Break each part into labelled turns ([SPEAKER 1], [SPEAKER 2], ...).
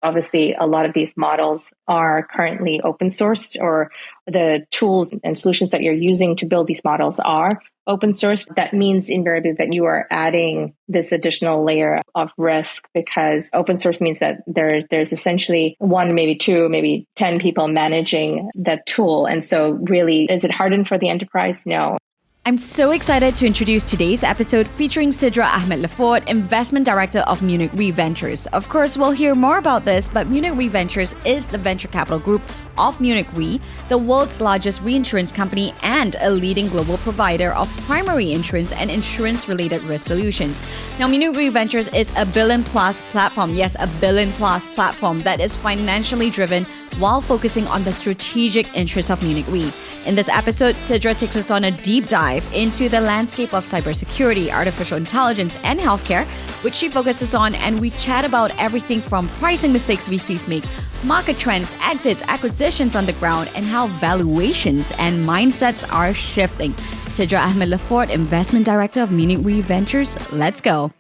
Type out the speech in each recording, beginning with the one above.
[SPEAKER 1] Obviously, a lot of these models are currently open sourced, or the tools and solutions that you're using to build these models are open source. That means invariably that you are adding this additional layer of risk, because open source means that there's essentially one, maybe two, maybe 10 people managing that tool. And so really, is it hardened for the enterprise? No.
[SPEAKER 2] I'm so excited to introduce today's episode featuring Sidra Ahmed Lefort, Investment Director of Munich Re Ventures. Of course, we'll hear more about this, but Munich Re Ventures is the venture capital group of Munich Re, the world's largest reinsurance company and a leading global provider of primary insurance and insurance-related risk solutions. Now, Munich Re Ventures is a billion-plus platform, yes, a billion-plus platform that is financially driven while focusing on the strategic interests of Munich Re. In this episode, Sidra takes us on a deep dive into the landscape of cybersecurity, artificial intelligence, and healthcare, which she focuses on, and we chat about everything from pricing mistakes VCs make, market trends, exits, acquisitions on the ground, and how valuations and mindsets are shifting. Sidra Ahmed Lefort, Investment Director of Munich Re Ventures. Let's go.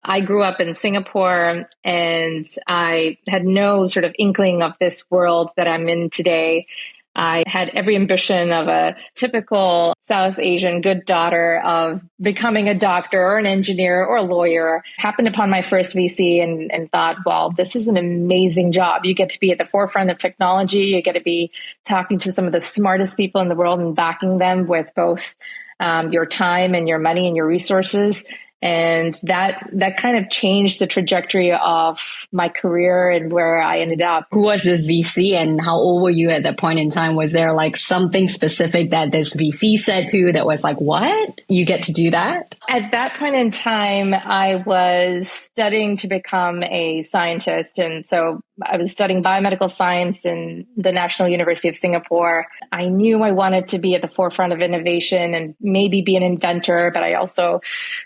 [SPEAKER 1] I grew up in Singapore, and I had no sort of inkling of this world that I'm in today. I had every ambition of a typical South Asian good daughter of becoming a doctor or an engineer or a lawyer. Happened upon my first VC and thought, well, this is an amazing job. You get to be at the forefront of technology. You get to be talking to some of the smartest people in the world and backing them with both your time and your money and your resources. And that kind of changed the trajectory of my career and where I ended up.
[SPEAKER 3] Who was this VC and how old were you at that point in time? Was there like something specific that this VC said to you that was like, what? You get to do that?
[SPEAKER 1] At that point in time, I was studying to become a scientist. And so I was studying biomedical science in the National University of Singapore. I knew I wanted to be at the forefront of innovation and maybe be an inventor, but I also,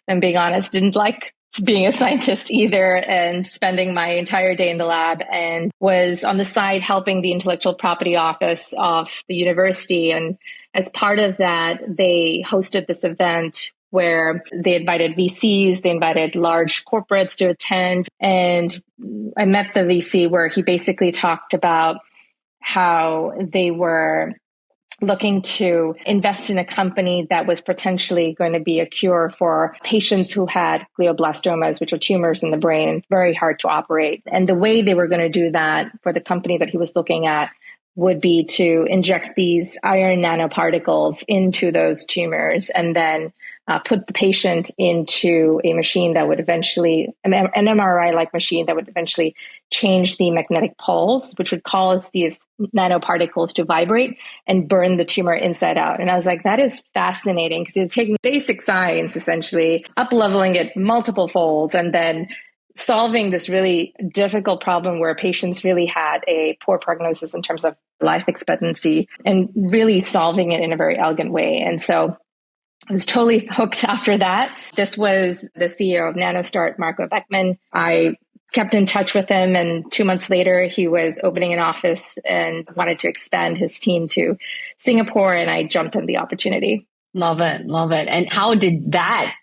[SPEAKER 1] I'm being honest, didn't like being a scientist either, and spending my entire day in the lab, and was on the side helping the intellectual property office of the university. And as part of that, they hosted this event where they invited VCs, they invited large corporates to attend. And I met the VC where he basically talked about how they were looking to invest in a company that was potentially going to be a cure for patients who had glioblastomas, which are tumors in the brain, very hard to operate. And the way they were going to do that for the company that he was looking at would be to inject these iron nanoparticles into those tumors and then put the patient into a machine that would eventually, an MRI-like machine that would eventually change the magnetic poles, which would cause these nanoparticles to vibrate and burn the tumor inside out. And I was like, that is fascinating, because you're taking basic science, essentially, up-leveling it multiple folds, and then solving this really difficult problem where patients really had a poor prognosis in terms of life expectancy, and really solving it in a very elegant way. And so I was totally hooked after that. This was the CEO of NanoStart, Marco Beckman. I kept in touch with him, and 2 months later, he was opening an office and wanted to expand his team to Singapore, and I jumped on the opportunity.
[SPEAKER 3] Love it. Love it. And how did that,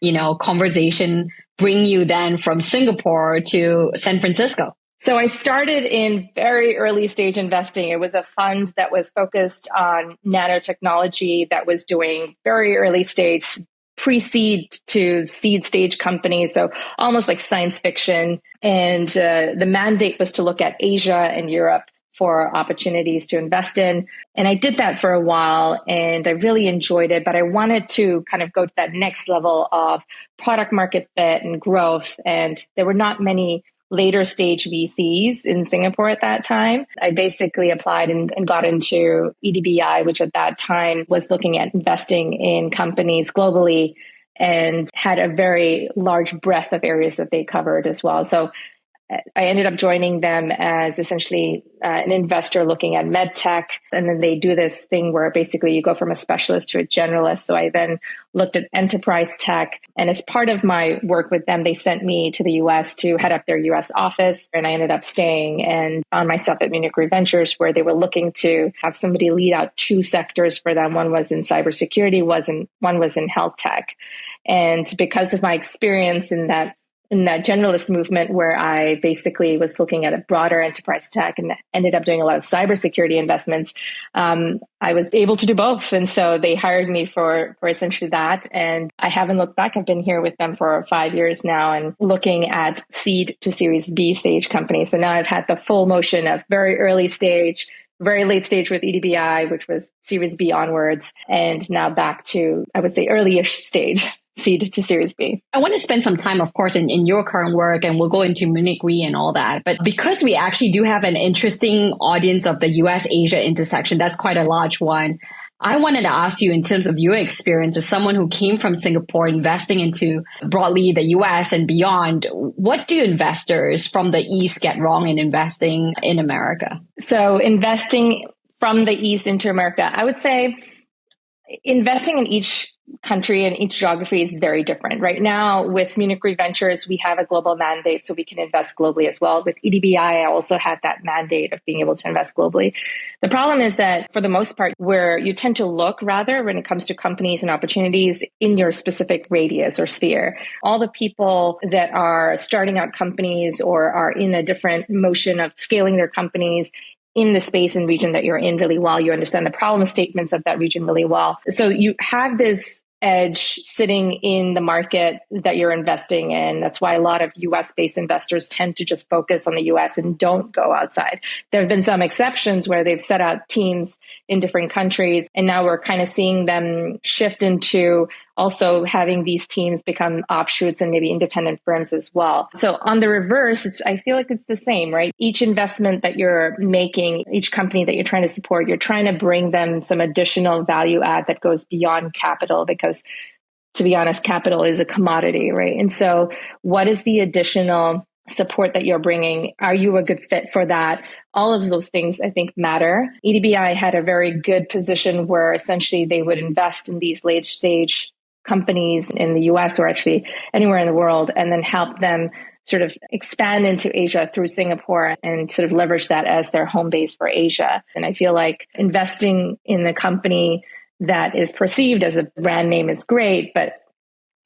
[SPEAKER 3] conversation bring you then from Singapore to San Francisco?
[SPEAKER 1] So I started in very early stage investing. It was a fund that was focused on nanotechnology, that was doing very early stage, pre-seed to seed stage companies. So almost like science fiction. And the mandate was to look at Asia and Europe for opportunities to invest in. And I did that for a while, and I really enjoyed it, but I wanted to kind of go to that next level of product market fit and growth. And there were not many later stage VCs in Singapore at that time. I basically applied and got into EDBI, which at that time was looking at investing in companies globally and had a very large breadth of areas that they covered as well. So I ended up joining them as essentially an investor looking at med tech. And then they do this thing where basically you go from a specialist to a generalist. So I then looked at enterprise tech. And as part of my work with them, they sent me to the US to head up their US office. And I ended up staying and found myself at Munich Re Ventures, where they were looking to have somebody lead out two sectors for them. One was in cybersecurity, one was in health tech. And because of my experience in that generalist movement, where I basically was looking at a broader enterprise tech and ended up doing a lot of cybersecurity investments, I was able to do both. And so they hired me for essentially that. And I haven't looked back. I've been here with them for 5 years now and looking at seed to Series B stage companies. So now I've had the full motion of very early stage, very late stage with EDBI, which was Series B onwards, and now back to, I would say, early-ish stage. Seed to Series B.
[SPEAKER 3] I want to spend some time, of course, in your current work, and we'll go into Munich Re and all that. But because we actually do have an interesting audience of the US-Asia intersection, that's quite a large one. I wanted to ask you, in terms of your experience as someone who came from Singapore, investing into broadly the US and beyond, what do investors from the East get wrong in investing in America?
[SPEAKER 1] So investing from the East into America, I would say investing in each country and each geography is very different. Right now, with Munich Re Ventures, we have a global mandate, so we can invest globally as well. With EDBI, I also had that mandate of being able to invest globally. The problem is that, for the most part, where you tend to look rather when it comes to companies and opportunities in your specific radius or sphere. All the people that are starting out companies or are in a different motion of scaling their companies in the space and region that you're in really well. You understand the problem statements of that region really well. So you have this edge sitting in the market that you're investing in. That's why a lot of US-based investors tend to just focus on the US and don't go outside. There have been some exceptions where they've set out teams in different countries, and now we're kind of seeing them shift into also having these teams become offshoots and maybe independent firms as well. So on the reverse, I feel like it's the same, right? Each investment that you're making, each company that you're trying to support, you're trying to bring them some additional value add that goes beyond capital, because to be honest, capital is a commodity, right? And so what is the additional support that you're bringing? Are you a good fit for that? All of those things, I think, matter. EDBI had a very good position where essentially they would invest in these late stage companies in the US or actually anywhere in the world, and then help them sort of expand into Asia through Singapore and sort of leverage that as their home base for Asia. And I feel like investing in a company that is perceived as a brand name is great, but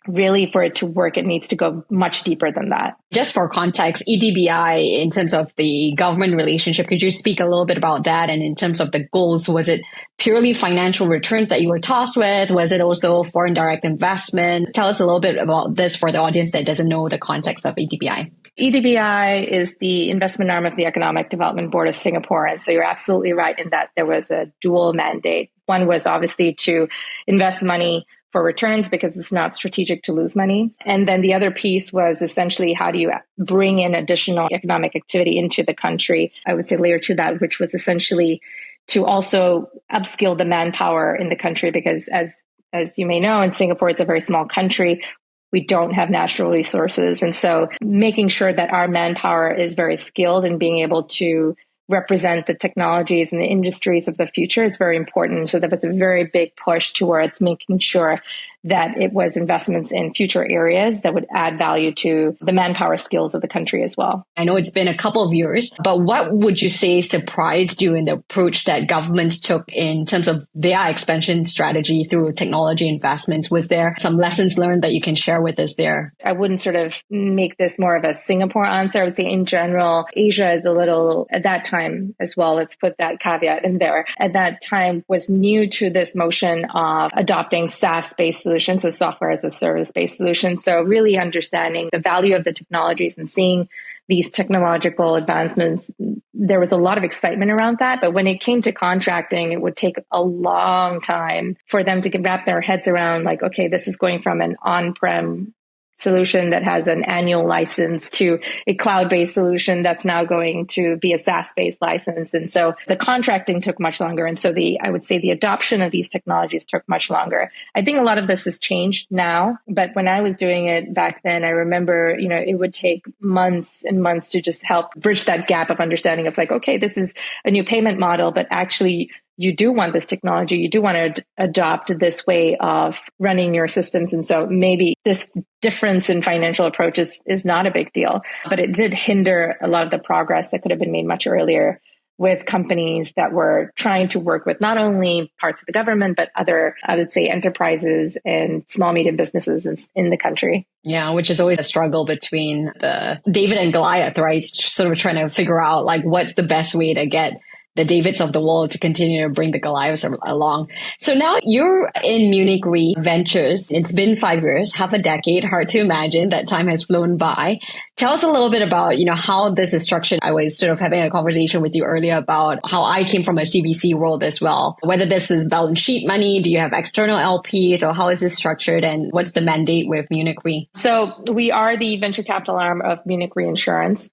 [SPEAKER 1] really, for it to work, it needs to go much deeper than that.
[SPEAKER 3] Just for context, EDBI, in terms of the government relationship, could you speak a little bit about that? And in terms of the goals, was it purely financial returns that you were tasked with? Was it also foreign direct investment? Tell us a little bit about this for the audience that doesn't know the context of EDBI.
[SPEAKER 1] EDBI is the investment arm of the Economic Development Board of Singapore. And so you're absolutely right in that there was a dual mandate. One was obviously to invest money for returns because it's not strategic to lose money. And then the other piece was essentially, how do you bring in additional economic activity into the country? I would say layer to that, which was essentially to also upskill the manpower in the country, because as you may know, in Singapore, it's a very small country. We don't have natural resources. And so making sure that our manpower is very skilled and being able to represent the technologies and the industries of the future is very important. So there was a very big push towards making sure that it was investments in future areas that would add value to the manpower skills of the country as well.
[SPEAKER 3] I know it's been a couple of years, but what would you say surprised you in the approach that governments took in terms of their expansion strategy through technology investments? Was there some lessons learned that you can share with us there?
[SPEAKER 1] I wouldn't sort of make this more of a Singapore answer. I would say in general, Asia is a little, at that time as well, let's put that caveat in there, at that time was new to this motion of adopting SaaS-based solutions, so software as a service-based solutions. So really understanding the value of the technologies and seeing these technological advancements, there was a lot of excitement around that. But when it came to contracting, it would take a long time for them to wrap their heads around, like, okay, this is going from an on-prem solution that has an annual license to a cloud-based solution that's now going to be a SaaS-based license. And so the contracting took much longer. And so I would say the adoption of these technologies took much longer. I think a lot of this has changed now, but when I was doing it back then, I remember, it would take months and months to just help bridge that gap of understanding of like, okay, this is a new payment model, but actually you do want this technology, you do want to adopt this way of running your systems. And so maybe this difference in financial approaches is not a big deal, but it did hinder a lot of the progress that could have been made much earlier with companies that were trying to work with not only parts of the government, but other, I would say, enterprises and small, medium businesses in the country.
[SPEAKER 3] Yeah, which is always a struggle between the David and Goliath, right? Sort of trying to figure out like what's the best way to get the Davids of the world to continue to bring the Goliaths along. So now you're in Munich Re Ventures. It's been 5 years, half a decade. Hard to imagine that time has flown by. Tell us a little bit about, how this is structured. I was sort of having a conversation with you earlier about how I came from a CVC world as well. Whether this is balance sheet money, do you have external LPs, or how is this structured, and what's the mandate with Munich Re?
[SPEAKER 1] So we are the venture capital arm of Munich Reinsurance.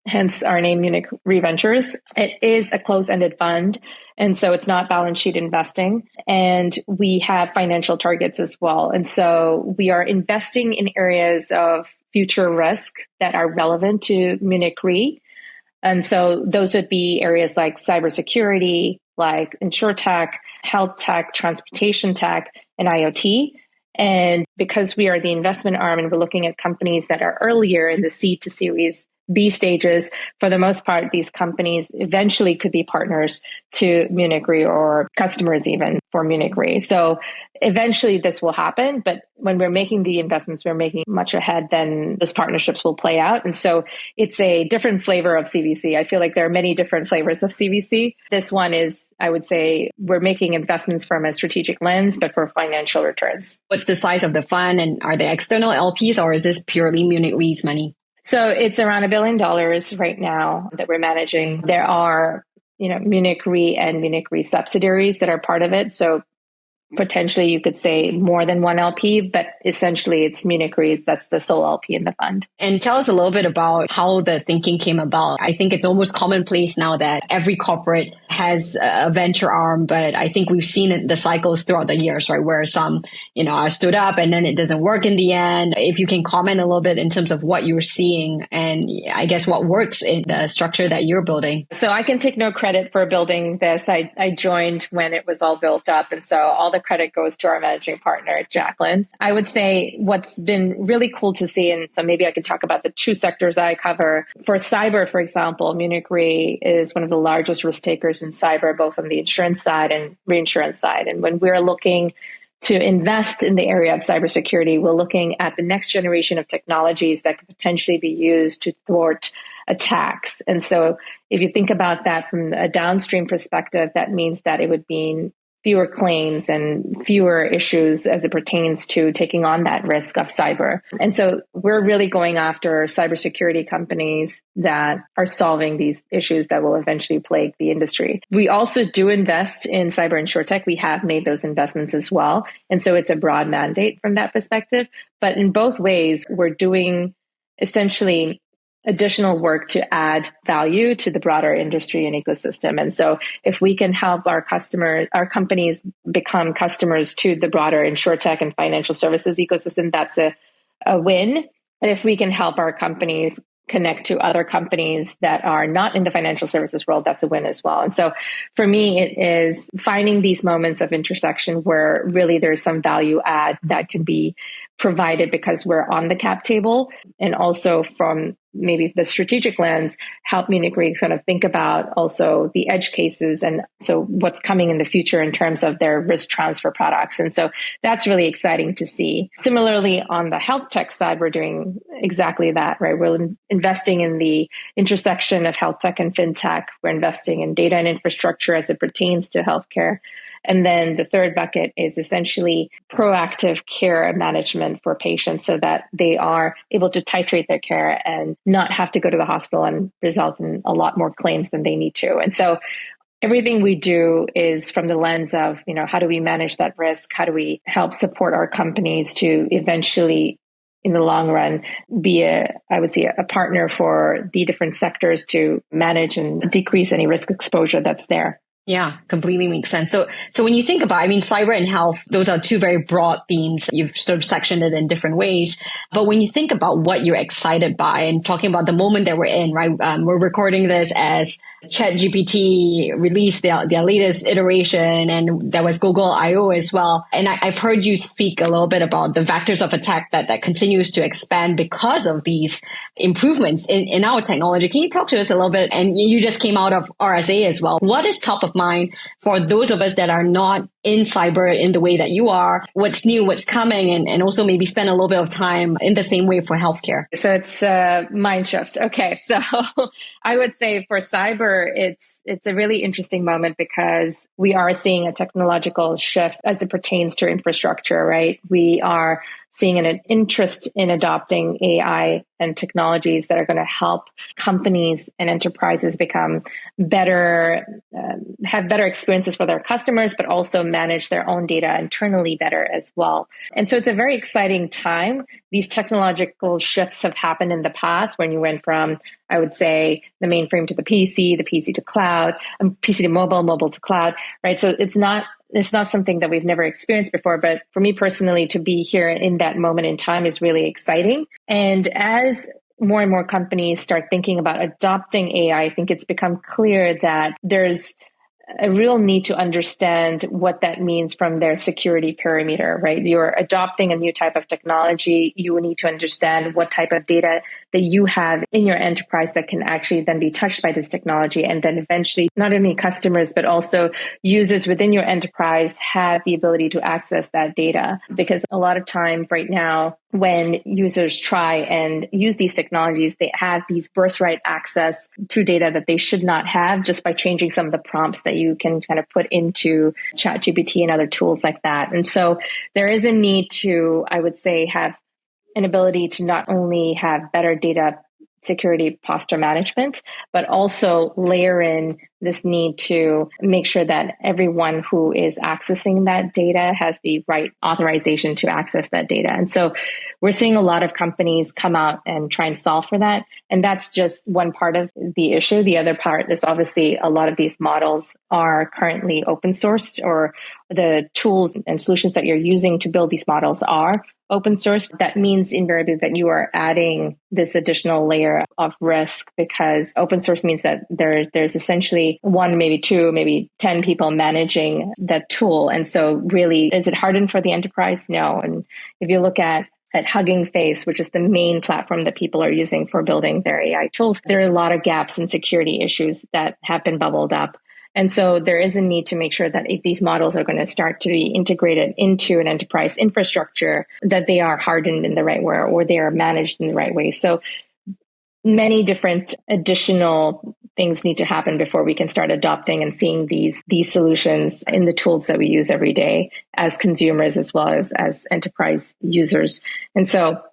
[SPEAKER 1] Hence our name, Munich Re Ventures. It is a closed-ended fund, and so it's not balance sheet investing. And we have financial targets as well. And so we are investing in areas of future risk that are relevant to Munich Re. And so those would be areas like cybersecurity, like insurtech, health tech, transportation tech, and IoT. And because we are the investment arm and we're looking at companies that are earlier in the seed to Series B stages, for the most part, these companies eventually could be partners to Munich Re or customers even for Munich Re. So eventually this will happen, but when we're making the investments, we're making much ahead than those partnerships will play out. And so it's a different flavor of CVC. I feel like there are many different flavors of CVC. This one is, I would say, we're making investments from a strategic lens, but for financial returns.
[SPEAKER 3] What's the size of the fund, and are they external LPs, or is this purely Munich Re's money?
[SPEAKER 1] So it's around $1 billion right now that we're managing. There are, Munich Re and Munich Re subsidiaries that are part of it. So potentially you could say more than one LP, but essentially it's Munich Re that's the sole LP in the fund.
[SPEAKER 3] And tell us a little bit about how the thinking came about. I think it's almost commonplace now that every corporate has a venture arm, but I think we've seen the cycles throughout the years, right? Where some, are stood up and then it doesn't work in the end. If you can comment a little bit in terms of what you're seeing and I guess what works in the structure that you're building.
[SPEAKER 1] So I can take no credit for building this. I joined when it was all built up. And so all the credit goes to our managing partner, Jacqueline. I would say what's been really cool to see, and so maybe I could talk about the two sectors I cover. For cyber, for example, Munich Re is one of the largest risk takers in cyber, both on the insurance side and reinsurance side. And when we're looking to invest in the area of cybersecurity, we're looking at the next generation of technologies that could potentially be used to thwart attacks. And so if you think about that from a downstream perspective, that means that it would mean fewer claims and fewer issues as it pertains to taking on that risk of cyber. And so we're really going after cybersecurity companies that are solving these issues that will eventually plague the industry. We also do invest in cyber insurtech. We have made those investments as well. And so it's a broad mandate from that perspective. But in both ways, we're doing essentially additional work to add value to the broader industry and ecosystem. And so if we can help our companies become customers to the broader insurtech and financial services ecosystem, that's a win. And if we can help our companies connect to other companies that are not in the financial services world, that's a win as well. And so for me, it is finding these moments of intersection where really there's some value add that can be provided because we're on the cap table, and also from maybe the strategic lens, help Munich Re kind of think about also the edge cases and so what's coming in the future in terms of their risk transfer products. And so that's really exciting to see. Similarly, on the health tech side, we're doing exactly that, right? We're investing in the intersection of health tech and FinTech. We're investing in data and infrastructure as it pertains to healthcare. And then the third bucket is essentially proactive care management for patients so that they are able to titrate their care and not have to go to the hospital and result in a lot more claims than they need to. And so everything we do is from the lens of, how do we manage that risk? How do we help support our companies to eventually in the long run, be I would say, a partner for the different sectors to manage and decrease any risk exposure that's there.
[SPEAKER 3] Yeah, completely makes sense. So when you think about, cyber and health, those are two very broad themes. You've sort of sectioned it in different ways. But when you think about what you're excited by and talking about the moment that we're in, right? We're recording this as ChatGPT released their latest iteration, and there was Google I/O as well. And I've heard you speak a little bit about the vectors of attack that continues to expand because of these improvements in our technology. Can you talk to us a little bit? And you just came out of RSA as well. What is top of mind for those of us that are not in cyber in the way that you are? What's new, what's coming, and also maybe spend a little bit of time in the same way for healthcare?
[SPEAKER 1] So it's a mind shift. Okay. So I would say for cyber, it's a really interesting moment because we are seeing a technological shift as it pertains to infrastructure, right? We are seeing an interest in adopting AI and technologies that are going to help companies and enterprises become better, have better experiences for their customers, but also manage their own data internally better as well. And so it's a very exciting time. These technological shifts have happened in the past when you went from, I would say, the mainframe to the PC to cloud, PC to mobile, mobile to cloud, right? So it's not something that we've never experienced before, but for me personally, to be here in that moment in time is really exciting. And as more and more companies start thinking about adopting AI, I think it's become clear that there's a real need to understand what that means from their security perimeter, right? You're adopting a new type of technology. You will need to understand what type of data that you have in your enterprise that can actually then be touched by this technology. And then eventually, not only customers, but also users within your enterprise have the ability to access that data. Because a lot of times right now, when users try and use these technologies, they have these birthright access to data that they should not have just by changing some of the prompts that you can kind of put into ChatGPT and other tools like that. And so there is a need to, I would say, have an ability to not only have better data security posture management, but also layer in this need to make sure that everyone who is accessing that data has the right authorization to access that data. And so we're seeing a lot of companies come out and try and solve for that. And that's just one part of the issue. The other part is obviously a lot of these models are currently open sourced, or the tools and solutions that you're using to build these models are open source. That means invariably that you are adding this additional layer of risk, because open source means that there's essentially one, maybe two, maybe 10 people managing that tool. And so really, is it hardened for the enterprise? No. And if you look at Hugging Face, which is the main platform that people are using for building their AI tools, there are a lot of gaps and security issues that have been bubbled up. And so there is a need to make sure that if these models are going to start to be integrated into an enterprise infrastructure, that they are hardened in the right way, or they are managed in the right way. So many different additional things need to happen before we can start adopting and seeing these solutions in the tools that we use every day as consumers as well as enterprise users. And so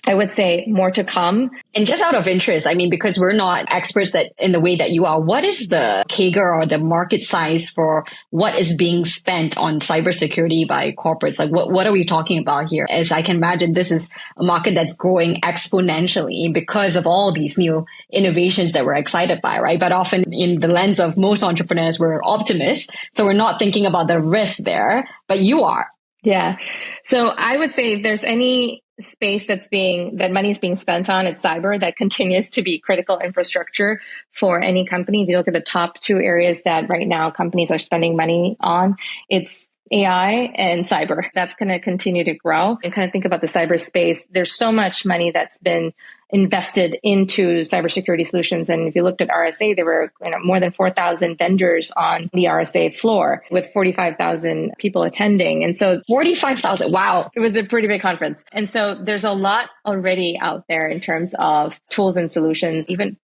[SPEAKER 1] I would say more to come.
[SPEAKER 3] And just out of interest, because we're not experts that in the way that you are, what is the CAGR or the market size for what is being spent on cybersecurity by corporates? Like what are we talking about here? As I can imagine, this is a market that's growing exponentially because of all these new innovations that we're excited by, right? But often in the lens of most entrepreneurs, we're optimists. So we're not thinking about the risk there, but you are.
[SPEAKER 1] Yeah. So I would say if there's any space that money is being spent on, it's cyber. That continues to be critical infrastructure for any company. If you look at the top two areas that right now companies are spending money on, it's AI and cyber. That's going to continue to grow. And kind of think about the cyber space. There's so much money that's been invested into cybersecurity solutions. And if you looked at RSA, there were more than 4,000 vendors on the RSA floor with 45,000 people attending. And so
[SPEAKER 3] 45,000. Wow.
[SPEAKER 1] It was a pretty big conference. And so there's a lot already out there in terms of tools and solutions. Even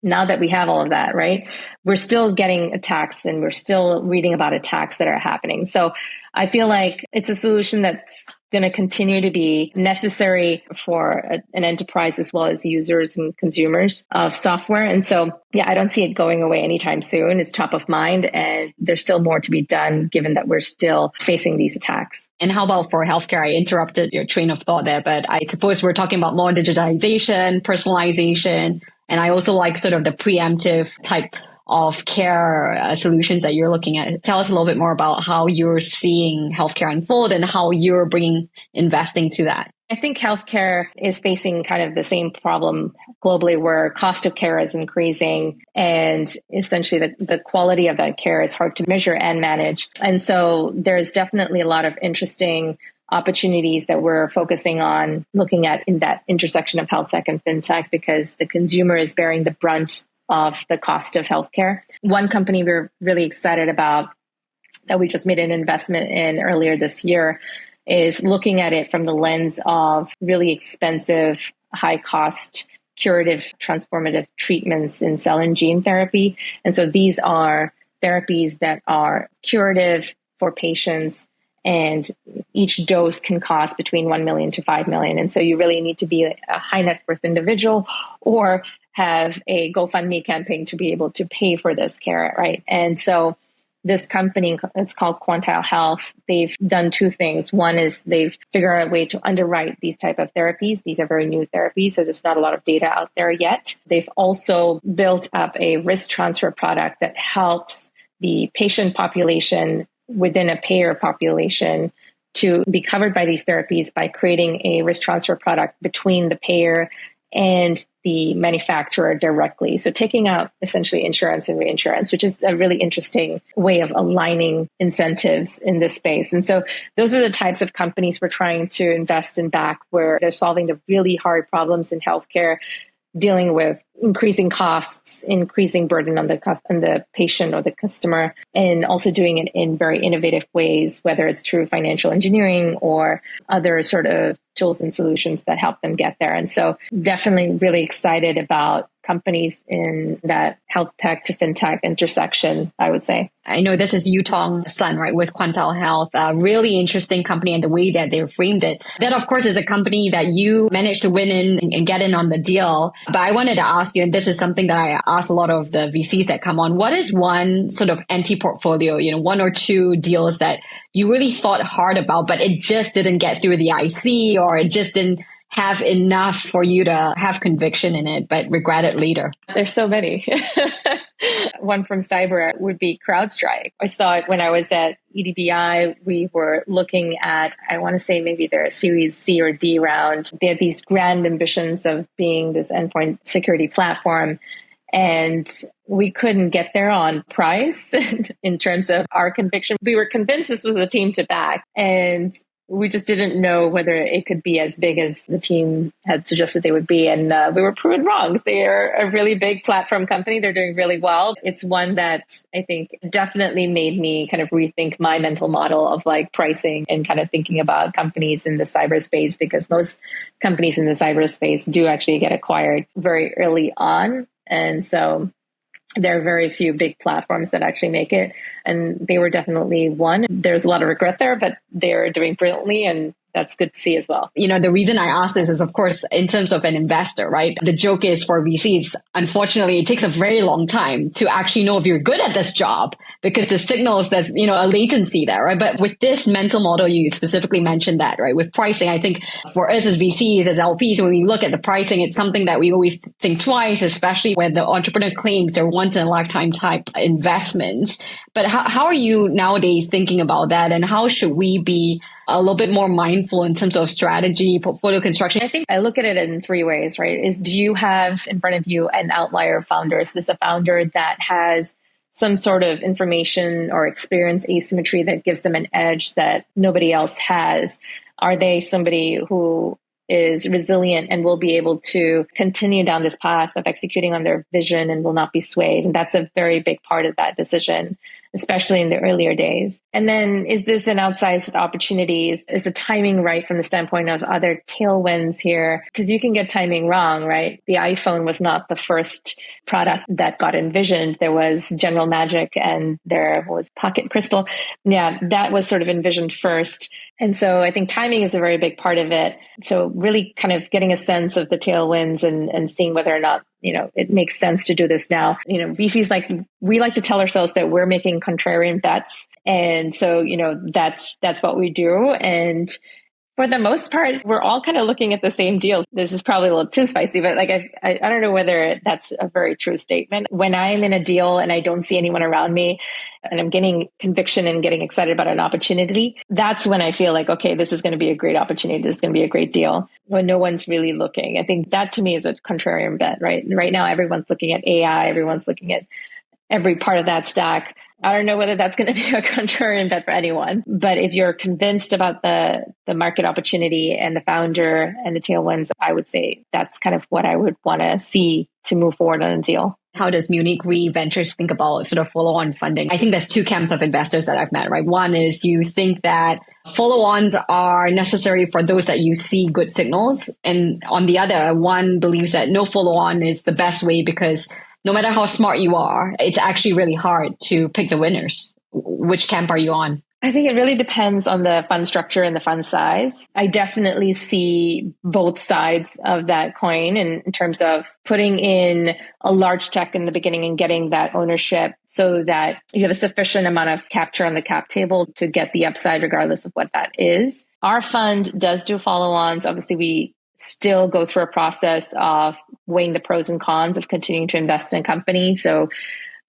[SPEAKER 1] now that we have all of that, right? We're still getting attacks and we're still reading about attacks that are happening. So I feel like it's a solution that's going to continue to be necessary for an enterprise as well as users and consumers of software. And so, yeah, I don't see it going away anytime soon. It's top of mind, and there's still more to be done given that we're still facing these attacks.
[SPEAKER 3] And how about for healthcare? I interrupted your train of thought there, but I suppose we're talking about more digitalization, personalization, and I also like sort of the preemptive type of care solutions that you're looking at. Tell us a little bit more about how you're seeing healthcare unfold and how you're bringing investing to that.
[SPEAKER 1] I think healthcare is facing kind of the same problem globally, where cost of care is increasing and essentially the quality of that care is hard to measure and manage. And so there's definitely a lot of interesting opportunities that we're focusing on looking at in that intersection of health tech and fintech, because the consumer is bearing the brunt of the cost of healthcare. One company we're really excited about that we just made an investment in earlier this year is looking at it from the lens of really expensive, high cost, curative, transformative treatments in cell and gene therapy. And so these are therapies that are curative for patients, and each dose can cost between 1 million to 5 million. And so you really need to be a high net worth individual or have a GoFundMe campaign to be able to pay for this care, right? And so this company, it's called Quantile Health. They've done two things. One is they've figured out a way to underwrite these type of therapies. These are very new therapies, so there's not a lot of data out there yet. They've also built up a risk transfer product that helps the patient population within a payer population to be covered by these therapies by creating a risk transfer product between the payer and the manufacturer directly. So taking out essentially insurance and reinsurance, which is a really interesting way of aligning incentives in this space. And so those are the types of companies we're trying to invest in back, where they're solving the really hard problems in healthcare, dealing with increasing costs, increasing burden on the patient or the customer, and also doing it in very innovative ways, whether it's through financial engineering or other sort of tools and solutions that help them get there. And so definitely really excited about companies in that health tech to fintech intersection, I would say.
[SPEAKER 3] I know this is Yutong's son, right, with Quantile Health, a really interesting company and the way that they framed it. That, of course, is a company that you managed to win in and get in on the deal. But I wanted to ask you, and this is something that I ask a lot of the VCs that come on, what is one sort of anti-portfolio, one or two deals that you really thought hard about, but it just didn't get through the IC, or it just didn't have enough for you to have conviction in it, but regret it later?
[SPEAKER 1] There's so many. One from cyber would be CrowdStrike. I saw it when I was at EDBI. We were looking at, I want to say maybe their Series C or D round. They had these grand ambitions of being this endpoint security platform, and we couldn't get there on price in terms of our conviction. We were convinced this was a team to back, and we just didn't know whether it could be as big as the team had suggested they would be. And we were proven wrong. They're a really big platform company. They're doing really well. It's one that I think definitely made me kind of rethink my mental model of like pricing and kind of thinking about companies in the cyberspace, because most companies in the cyberspace do actually get acquired very early on. And so there are very few big platforms that actually make it. And they were definitely one. There's a lot of regret there, but they're doing brilliantly. And that's good to see as well.
[SPEAKER 3] The reason I ask this is, of course, in terms of an investor, right? The joke is for VCs, unfortunately, it takes a very long time to actually know if you're good at this job, because the signals there's, a latency there, right? But with this mental model, you specifically mentioned that, right? With pricing, I think for us as VCs, as LPs, when we look at the pricing, it's something that we always think twice, especially when the entrepreneur claims they're once in a lifetime type investments. But how are you nowadays thinking about that? And how should we be a little bit more mindful in terms of strategy, portfolio construction?
[SPEAKER 1] I think I look at it in three ways, right? Do you have in front of you an outlier founder? Is this a founder that has some sort of information or experience asymmetry that gives them an edge that nobody else has? Are they somebody who is resilient and will be able to continue down this path of executing on their vision and will not be swayed? And that's a very big part of that decision. especially in the earlier days. And then is this an outsized opportunity? Is the timing right from the standpoint of other tailwinds here? Because you can get timing wrong, right? The iPhone was not the first product that got envisioned. There was General Magic and there was Pocket Crystal. Yeah, that was sort of envisioned first. And so I think timing is a very big part of it. So really kind of getting a sense of the tailwinds and seeing whether or not, it makes sense to do this now. VCs we like to tell ourselves that we're making contrarian bets. And so, that's what we do. And for the most part, we're all kind of looking at the same deals. This is probably a little too spicy, but I don't know whether that's a very true statement. When I'm in a deal and I don't see anyone around me and I'm getting conviction and getting excited about an opportunity, that's when I feel like, okay, this is going to be a great opportunity. This is going to be a great deal when no one's really looking. I think that to me is a contrarian bet, right? Right now, everyone's looking at AI. Everyone's looking at every part of that stack. I don't know whether that's going to be a contrarian bet for anyone, but if you're convinced about the market opportunity and the founder and the tailwinds, I would say that's kind of what I would want to see to move forward on a deal.
[SPEAKER 3] How does Munich Re Ventures think about sort of follow-on funding? I think there's two camps of investors that I've met, right? One is you think that follow-ons are necessary for those that you see good signals. And on the other, one believes that no follow-on is the best way because no matter how smart you are, it's actually really hard to pick the winners. Which camp are you on?
[SPEAKER 1] I think it really depends on the fund structure and the fund size. I definitely see both sides of that coin in terms of putting in a large check in the beginning and getting that ownership so that you have a sufficient amount of capture on the cap table to get the upside regardless of what that is. Our fund does do follow-ons. Obviously, we still go through a process of weighing the pros and cons of continuing to invest in a company. So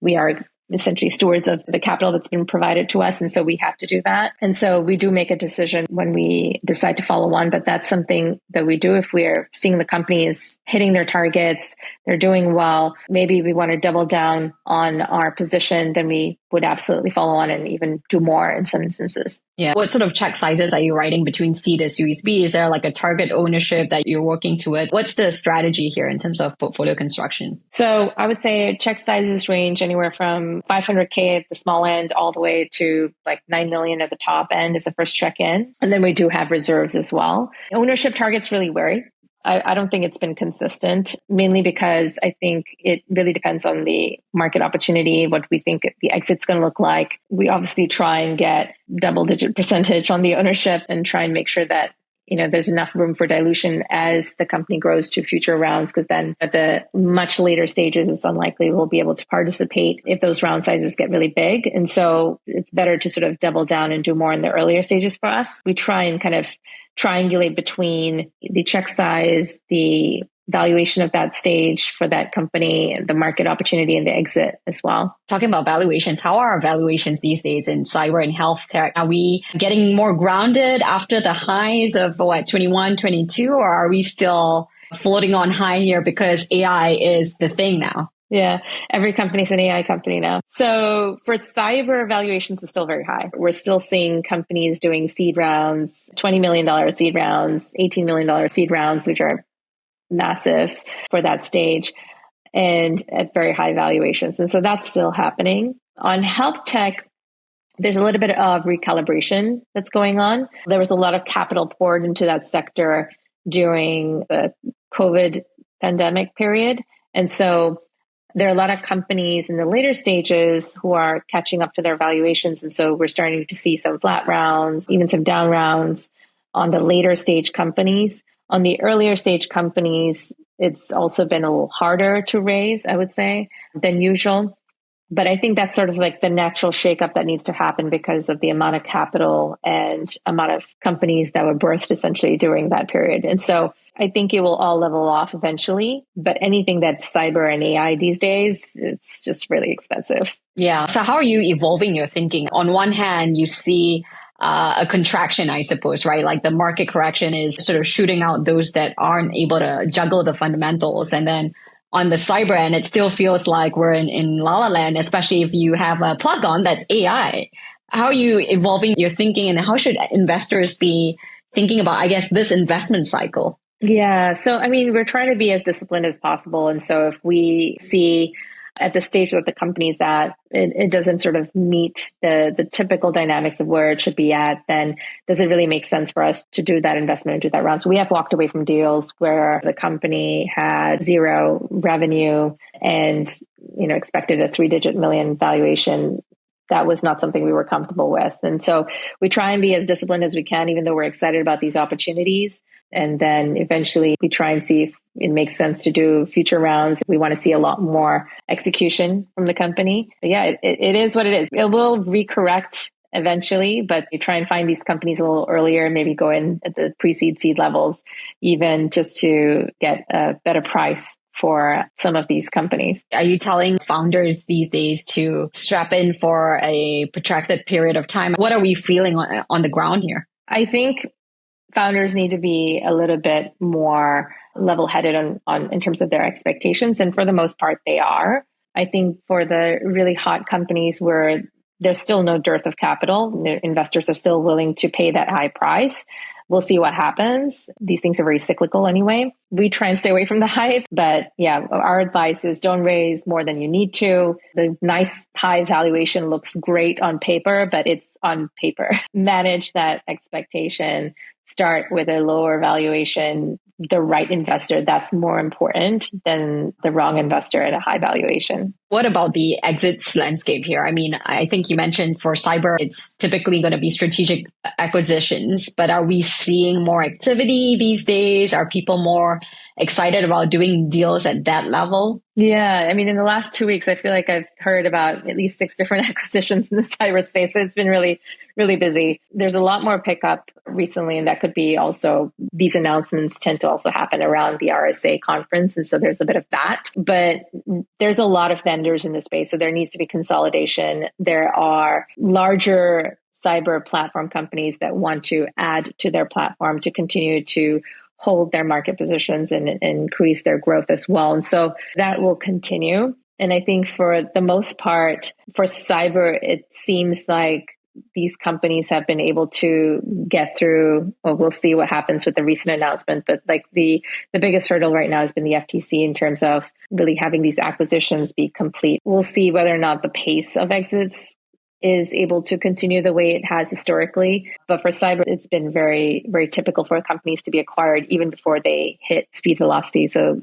[SPEAKER 1] we are essentially stewards of the capital that's been provided to us. And so we have to do that. And so we do make a decision when we decide to follow on, but that's something that we do if we're seeing the companies hitting their targets, they're doing well, maybe we want to double down on our position, then we would absolutely follow on and even do more in some instances.
[SPEAKER 3] Yeah. What sort of check sizes are you writing between C to Series B? Is there like a target ownership that you're working towards? What's the strategy here in terms of portfolio construction?
[SPEAKER 1] So I would say check sizes range anywhere from 500K at the small end all the way to like 9 million at the top end as a first check in. And then we do have reserves as well. Ownership targets really vary. I don't think it's been consistent, mainly because I think it really depends on the market opportunity, what we think the exit's going to look like. We obviously try and get double-digit percentage on the ownership and try and make sure that there's enough room for dilution as the company grows to future rounds, because then at the much later stages, it's unlikely we'll be able to participate if those round sizes get really big. And so it's better to sort of double down and do more in the earlier stages for us. We try and kind of triangulate between the check size, the valuation of that stage for that company, the market opportunity, and the exit as well.
[SPEAKER 3] Talking about valuations, how are our valuations these days in cyber and health tech? Are we getting more grounded after the highs of 21, 22, or are we still floating on high here because AI is the thing now?
[SPEAKER 1] Yeah, every company's an AI company now. So for cyber, valuations are still very high. We're still seeing companies doing seed rounds, $20 million seed rounds, $18 million seed rounds, which are massive for that stage and at very high valuations. And so that's still happening. On health tech, there's a little bit of recalibration that's going on. There was a lot of capital poured into that sector during the COVID pandemic period. And so there are a lot of companies in the later stages who are catching up to their valuations. And so we're starting to see some flat rounds, even some down rounds on the later stage companies. On the earlier stage companies, it's also been a little harder to raise, I would say, than usual. But I think that's sort of like the natural shakeup that needs to happen because of the amount of capital and amount of companies that were birthed essentially during that period. And so I think it will all level off eventually. But anything that's cyber and AI these days, it's just really expensive.
[SPEAKER 3] Yeah. So how are you evolving your thinking? On one hand, you see a contraction, I suppose, right? Like the market correction is sort of shooting out those that aren't able to juggle the fundamentals. And then on the cyber end, it still feels like we're in La La Land, especially if you have a plug on that's AI. How are you evolving your thinking and how should investors be thinking about, I guess, this investment cycle?
[SPEAKER 1] Yeah. So, I mean, we're trying to be as disciplined as possible. And so if we see at the stage that the company's at, it doesn't sort of meet the typical dynamics of where it should be at, then does it really make sense for us to do that investment and do that round? So we have walked away from deals where the company had zero revenue and, expected a 3-digit million valuation. That was not something we were comfortable with. And so we try and be as disciplined as we can, even though we're excited about these opportunities. And then eventually we try and see if it makes sense to do future rounds. We want to see a lot more execution from the company. But yeah, it is what it is. It will recorrect eventually, but you try and find these companies a little earlier, maybe go in at the pre-seed seed levels, even just to get a better price for some of these companies.
[SPEAKER 3] Are you telling founders these days to strap in for a protracted period of time? What are we feeling on the ground here?
[SPEAKER 1] I think founders need to be a little bit more level-headed on in terms of their expectations. And for the most part, they are. I think for the really hot companies where there's still no dearth of capital, investors are still willing to pay that high price. We'll see what happens. These things are very cyclical anyway. We try and stay away from the hype, but yeah, our advice is don't raise more than you need to. The nice high valuation looks great on paper, but it's on paper. Manage that expectation. Start with a lower valuation, the right investor. That's more important than the wrong investor at a high valuation.
[SPEAKER 3] What about the exits landscape here? I mean, I think you mentioned for cyber, it's typically going to be strategic acquisitions, but are we seeing more activity these days? Are people more excited about doing deals at that level?
[SPEAKER 1] Yeah. I mean, in the last 2 weeks, I feel like I've heard about at least 6 different acquisitions in the cyber space. It's been really, really busy. There's a lot more pickup recently, and that could be also, these announcements tend to also happen around the RSA conference. And so there's a bit of that, but there's a lot of vendors in the space. So there needs to be consolidation. There are larger cyber platform companies that want to add to their platform to continue to hold their market positions and increase their growth as well. And so that will continue. And I think for the most part, for cyber, it seems like these companies have been able to get through, well, we'll see what happens with the recent announcement, but like the biggest hurdle right now has been the FTC in terms of really having these acquisitions be complete. We'll see whether or not the pace of exits is able to continue the way it has historically. But for cyber, it's been very, very typical for companies to be acquired even before they hit speed velocity. So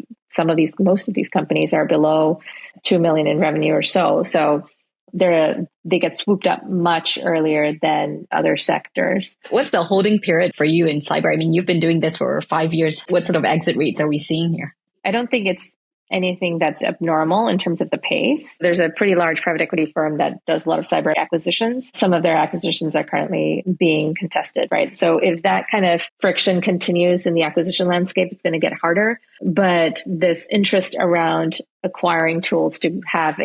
[SPEAKER 1] most of these companies are below 2 million in revenue or so. So they get swooped up much earlier than other sectors.
[SPEAKER 3] What's the holding period for you in cyber? I mean, you've been doing this for 5 years. What sort of exit rates are we seeing here?
[SPEAKER 1] I don't think it's anything that's abnormal in terms of the pace. There's a pretty large private equity firm that does a lot of cyber acquisitions. Some of their acquisitions are currently being contested, right? So if that kind of friction continues in the acquisition landscape, it's going to get harder. But this interest around acquiring tools to have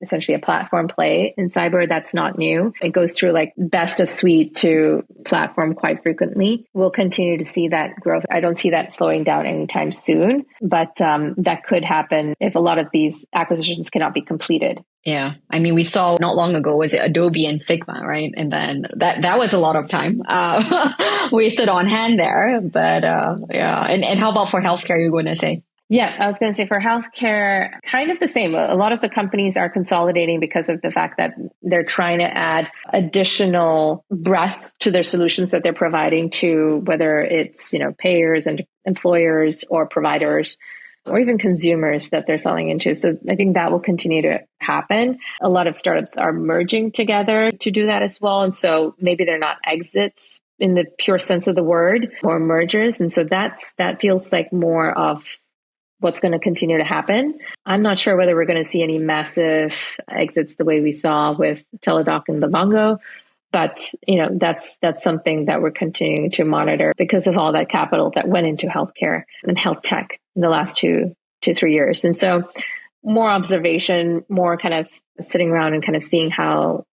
[SPEAKER 1] essentially a platform play in cyber, that's not new. It goes through like best of suite to platform quite frequently. We'll continue to see that growth. I don't see that slowing down anytime soon, but that could happen if a lot of these acquisitions cannot be completed.
[SPEAKER 3] Yeah. I mean, we saw not long ago, was it Adobe and Figma, right? And then that was a lot of time wasted on hand there. But yeah. And how about for healthcare, you're going to say?
[SPEAKER 1] Yeah, I was going to say for healthcare, kind of the same. A lot of the companies are consolidating because of the fact that they're trying to add additional breadth to their solutions that they're providing to whether it's, payers and employers or providers or even consumers that they're selling into. So I think that will continue to happen. A lot of startups are merging together to do that as well. And so maybe they're not exits in the pure sense of the word or mergers. And so that feels like more of what's going to continue to happen. I'm not sure whether we're going to see any massive exits the way we saw with Teladoc and Livongo, but that's something that we're continuing to monitor because of all that capital that went into healthcare and health tech in the last 2 to 3 years. And so more observation, more kind of sitting around and kind of seeing how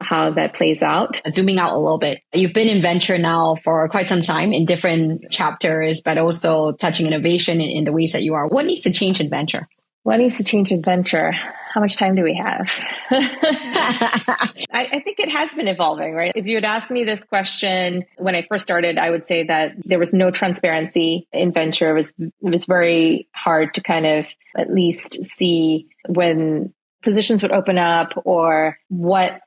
[SPEAKER 1] that plays out.
[SPEAKER 3] Zooming out a little bit, you've been in venture now for quite some time in different chapters, but also touching innovation in the ways that you are. What needs to change in venture?
[SPEAKER 1] What needs to change in venture? How much time do we have? I think it has been evolving, right? If you had asked me this question when I first started, I would say that there was no transparency in venture. It was very hard to kind of at least see when positions would open up or what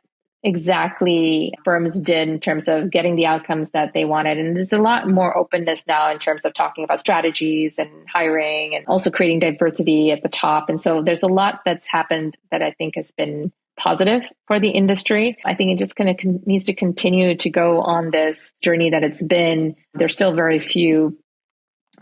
[SPEAKER 1] exactly firms did in terms of getting the outcomes that they wanted. And there's a lot more openness now in terms of talking about strategies and hiring and also creating diversity at the top. And so there's a lot that's happened that I think has been positive for the industry. I think it just kind of needs to continue to go on this journey that it's been. There's still very few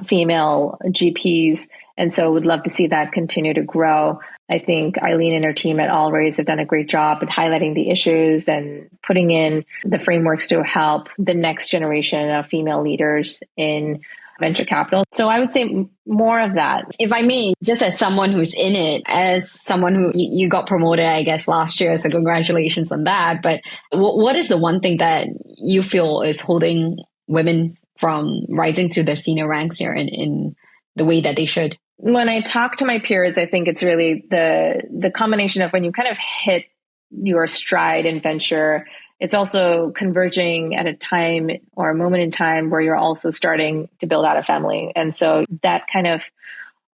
[SPEAKER 1] female GPs. And so would love to see that continue to grow. I think Eileen and her team at Allraise have done a great job at highlighting the issues and putting in the frameworks to help the next generation of female leaders in venture capital. So I would say more of that.
[SPEAKER 3] If I may, just as someone who's in it, as someone who you got promoted, I guess, last year. So congratulations on that. But what is the one thing that you feel is holding women from rising to the senior ranks here in the way that they should?
[SPEAKER 1] When I talk to my peers, I think it's really the combination of when you kind of hit your stride in venture, it's also converging at a time or a moment in time where you're also starting to build out a family. And so that kind of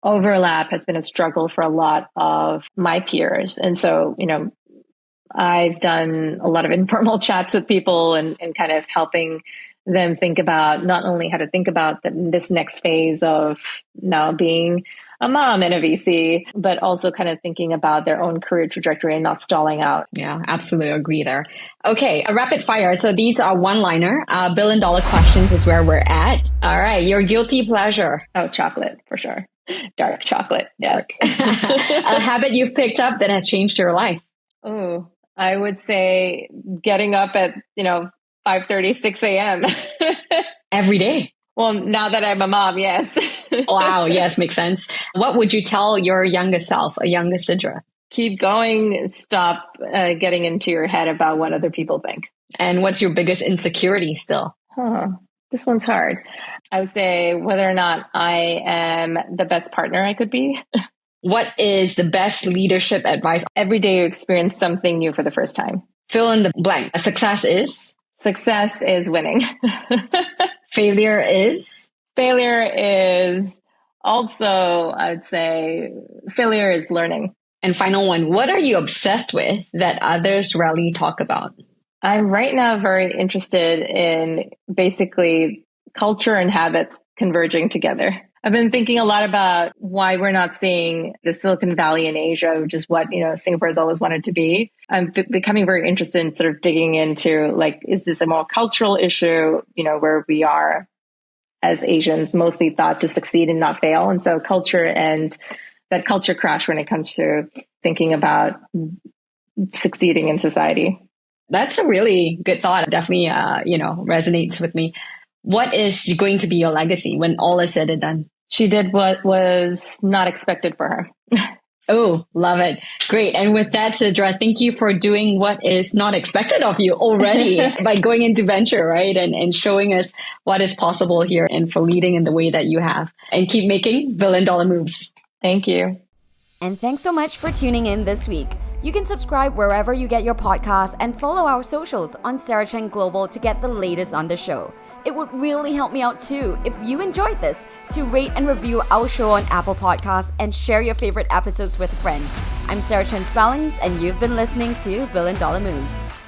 [SPEAKER 1] overlap has been a struggle for a lot of my peers. And so, I've done a lot of informal chats with people and kind of helping them think about not only how to think about this next phase of now being a mom and a VC, but also kind of thinking about their own career trajectory and not stalling out.
[SPEAKER 3] Yeah, absolutely agree there. Okay, a rapid fire. So these are one-liner. Billion-dollar questions is where we're at. All right, your guilty pleasure.
[SPEAKER 1] Oh, chocolate, for sure. Dark chocolate, yes.
[SPEAKER 3] A habit you've picked up that has changed your life.
[SPEAKER 1] Oh, I would say getting up at, 5:30, 6 a.m.
[SPEAKER 3] Every day.
[SPEAKER 1] Well, now that I'm a mom, yes.
[SPEAKER 3] Wow. Yes, makes sense. What would you tell your younger self, a younger Sidra?
[SPEAKER 1] Keep going. Stop getting into your head about what other people think.
[SPEAKER 3] And what's your biggest insecurity still?
[SPEAKER 1] This one's hard. I would say whether or not I am the best partner I could be.
[SPEAKER 3] What is the best leadership advice?
[SPEAKER 1] Every day you experience something new for the first time.
[SPEAKER 3] Fill in the blank. Success is?
[SPEAKER 1] Success is winning.
[SPEAKER 3] Failure is?
[SPEAKER 1] Failure is also, I'd say, failure is learning.
[SPEAKER 3] And final one, what are you obsessed with that others rarely talk about?
[SPEAKER 1] I'm right now very interested in basically culture and habits converging together. I've been thinking a lot about why we're not seeing the Silicon Valley in Asia, which is what, Singapore has always wanted to be. I'm becoming very interested in sort of digging into, is this a more cultural issue, where we are as Asians mostly thought to succeed and not fail. And so culture and that culture crash when it comes to thinking about succeeding in society.
[SPEAKER 3] That's a really good thought. It definitely, resonates with me. What is going to be your legacy when all is said and done?
[SPEAKER 1] She did what was not expected for her.
[SPEAKER 3] Oh, love it. Great. And with that, Sidra, thank you for doing what is not expected of you already by going into venture, right? And showing us what is possible here and for leading in the way that you have. And keep making billion-dollar moves.
[SPEAKER 1] Thank you.
[SPEAKER 2] And thanks so much for tuning in this week. You can subscribe wherever you get your podcasts and follow our socials on Sarah Chen Global to get the latest on the show. It would really help me out too if you enjoyed this to rate and review our show on Apple Podcasts and share your favorite episodes with a friend. I'm Sarah Chen-Spellings and you've been listening to Billion Dollar Moves.